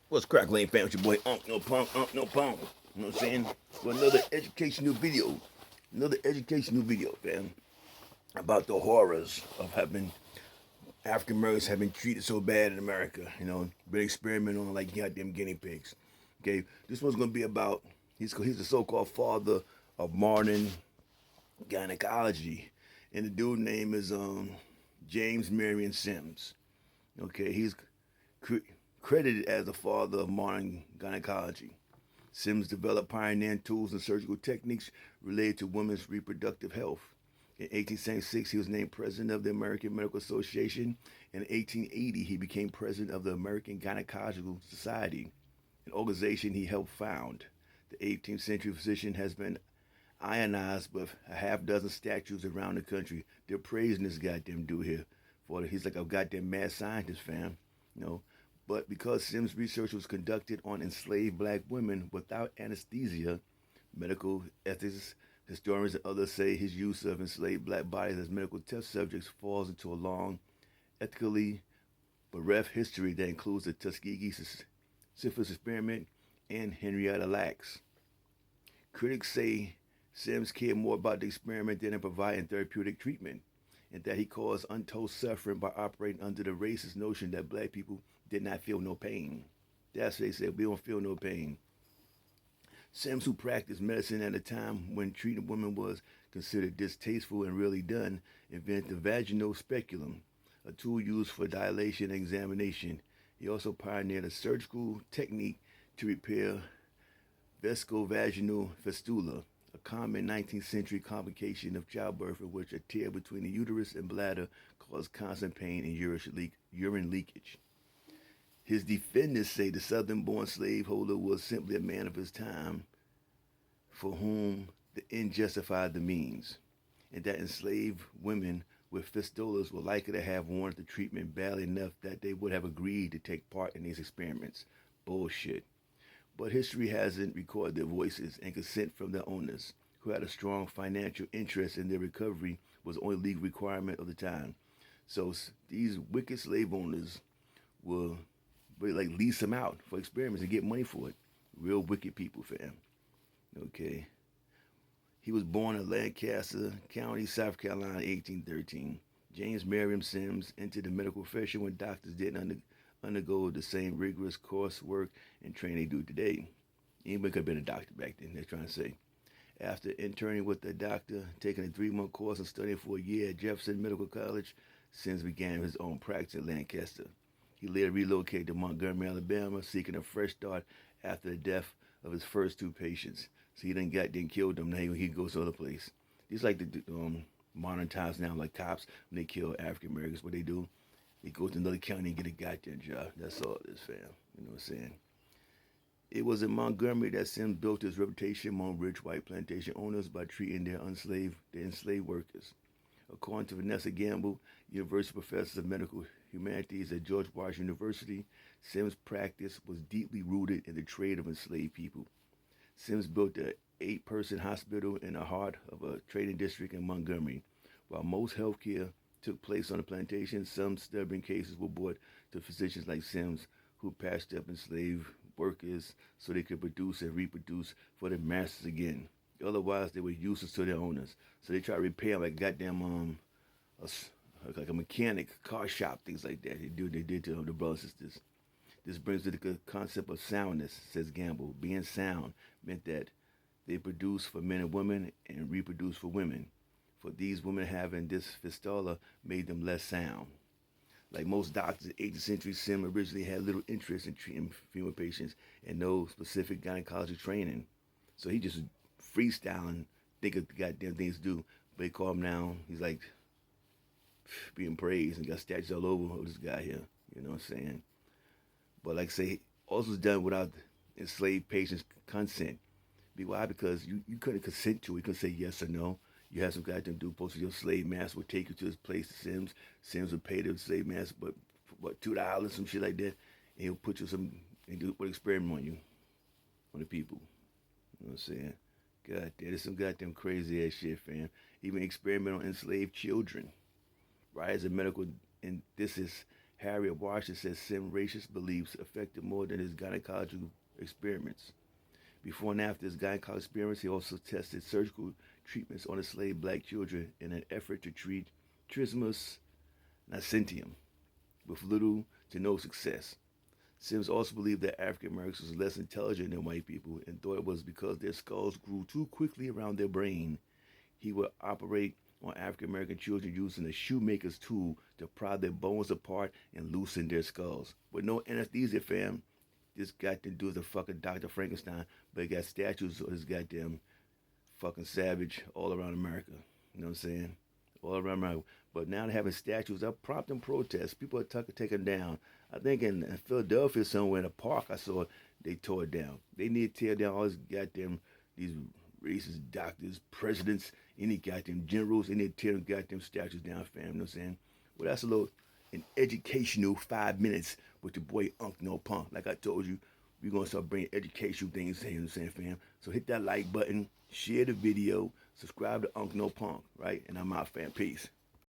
What's crack lane fam? It's your boy Unk No Punk, Unk No Punk. You know what I'm saying? For another educational video. Another educational video, fam. About the horrors of having African Americans have been treated so bad in America. You know, been experimenting on like goddamn guinea pigs. Okay, this one's gonna be about he's the so-called father of modern gynecology. And the dude name is James Marion Sims. Okay, he's cre- credited as the father of modern gynecology. Sims developed pioneering tools and surgical techniques related to women's reproductive health. In 1876, he was named president of the American Medical Association. In 1880, he became president of the American Gynecological Society, an organization he helped found. The 18th century physician has been ionized with a half dozen statues around the country. They're praising this goddamn dude here for it. He's like a goddamn mad scientist, fam. You know, but because Sims' research was conducted on enslaved black women without anesthesia, medical ethicists, historians, and others say his use of enslaved black bodies as medical test subjects falls into a long, ethically bereft history that includes the Tuskegee syphilis experiment and Henrietta Lacks. Critics say Sims cared more about the experiment than in providing therapeutic treatment, and that he caused untold suffering by operating under the racist notion that black people did not feel no pain. That's what they said, we don't feel no pain. Sims, who practiced medicine at a time when treating women was considered distasteful and rarely done, invented the vaginal speculum, a tool used for dilation and examination. He also pioneered a surgical technique to repair vescovaginal fistula, a common 19th century complication of childbirth in which a tear between the uterus and bladder caused constant pain and urine leakage. His defenders say the southern born slaveholder was simply a man of his time for whom the end justified the means, and that enslaved women with fistulas were likely to have wanted the treatment badly enough that they would have agreed to take part in these experiments. Bullshit. But history hasn't recorded their voices, and consent from their owners, who had a strong financial interest in their recovery, was the only legal requirement of the time. So these wicked slave owners will like lease them out for experiments and get money for it. Real wicked people, fam. Okay. He was born in Lancaster County, South Carolina, 1813. James Merriam Sims entered the medical profession when doctors didn't undergo the same rigorous coursework and training they do today. Anybody could have been a doctor back then, they're trying to say. After interning with a doctor, taking a 3-month course and studying for a year at Jefferson Medical College, Sims began his own practice in Lancaster. He later relocated to Montgomery, Alabama, seeking a fresh start after the death of his first 2 patients. So he didn't kill them. Now he goes to other place. It's like the modern times now, like cops when they kill African Americans. What they do, they go to another county and get a goddamn job. That's all it is, fam. You know what I'm saying? It was in Montgomery that Sims built his reputation among rich white plantation owners by treating their enslaved workers. According to Vanessa Gamble, University professor of medical humanities at George Washington University, Sims' practice was deeply rooted in the trade of enslaved people. Sims built an 8-person hospital in the heart of a trading district in Montgomery. While most healthcare took place on the plantation, some stubborn cases were brought to physicians like Sims, who patched up enslaved workers so they could produce and reproduce for their masters again. Otherwise, they were useless to their owners. So they tried to repair them like goddamn a, like a mechanic, car shop, things like that. They did to the brothers and sisters. This brings to the concept of soundness, says Gamble. Being sound meant that they produce for men and women and reproduce for women. For these women having this fistula made them less sound. Like most doctors in the 18th century, Sim originally had little interest in treating female patients and no specific gynecology training. So he just freestyling, think of the goddamn things to do. But they call him now, he's like being praised and got statues all over this guy here. You know what I'm saying? But like I say, also was done without enslaved patients' consent. Why? Because you couldn't consent to it. You couldn't say yes or no. You had some goddamn dude posted your slave master would take you to his place, Sims. Sims would pay the slave master, but what, $2, some shit like that, and he'll put you some and do an experiment on you, on the people. You know what I'm saying? God damn, there's some goddamn crazy ass shit, fam. Even experiment on enslaved children. Rise of medical and this is Harriet Washington says Sim's racist beliefs affected more than his gynecological experiments. Before and after his gynecological experiments, he also tested surgical treatments on enslaved black children in an effort to treat trismus nascentium, with little to no success. Sims also believed that African Americans were less intelligent than white people and thought it was because their skulls grew too quickly around their brain. He would operate on African American children using a shoemaker's tool to pry their bones apart and loosen their skulls. With no anesthesia, fam. This goddamn dude's a fucking Dr. Frankenstein, but he got statues of his goddamn fucking savage all around America. You know what I'm saying? All around America. But now they're having statues up, prompting protests. People are taking down. I think in Philadelphia somewhere in a park I saw they tore it down. They need to tear down all these goddamn, these racist doctors, presidents, any goddamn generals. They need to tear them goddamn statues down, fam. You know what I'm saying? Well, that's a little, an educational 5 minutes with your boy Unc No Punk. Like I told you, we're going to start bringing educational things, you know what I'm saying, fam? So hit that like button, share the video, subscribe to Unc No Punk, right? And I'm out, fam. Peace.